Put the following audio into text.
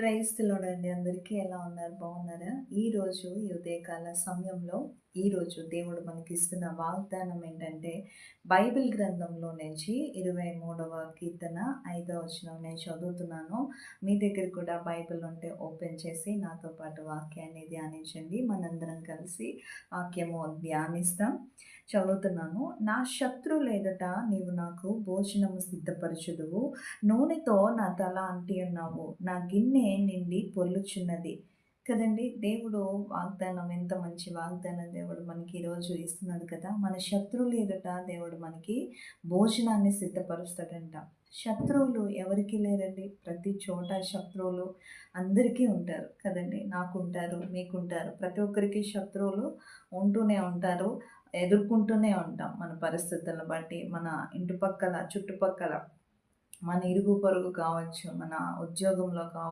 Praise the lord అండి. అందరికీ ఎలా ఉన్నారు? బాగున్నారా? ఈరోజు ఈ ఉదయకాల సమయంలో దేవుడు మనకిస్తున్న వాగ్దానం ఏంటంటే, బైబిల్ గ్రంథంలో నుంచి 23వ కీర్తన 5వ వచనం నేను చదువుతున్నాను. మీ దగ్గర కూడా బైబిల్ ఉంటే ఓపెన్ చేసి నాతో పాటు వాక్యాన్ని ధ్యానించండి. మనందరం కలిసి వాక్యము ధ్యానిస్తాం. చదువుతున్నాను. నా శత్రువుల ఎదుట నీవు నాకు భోజనము సిద్ధపరచుదువు. నూనెతో నా తల అంటి ఉన్నావు. నా గిన్నె నిండి పొర్లుచున్నది. కదండి! దేవుడు వాగ్దానం ఎంత మంచి వాగ్దానం దేవుడు మనకి ఈరోజు ఇస్తున్నాడు కదా! మన శత్రువుల ఎదుట దేవుడు మనకి భోజనాన్ని సిద్ధపరుస్తాడంట. శత్రువులు ఎవరికి లేరండి? ప్రతి చోట శత్రువులు అందరికీ ఉంటారు కదండి! నాకుంటారు, మీకుంటారు. ప్రతి ఒక్కరికి శత్రువులు ఉంటూనే ఉంటారు. ఎదుర్కొంటూనే ఉంటాం. మన పరిస్థితులను బట్టి, మన ఇంటి పక్కల, చుట్టుపక్కల, మన ఇరుగు పొరుగు కావచ్చు, మన ఉద్యోగంలో కావచ్చు,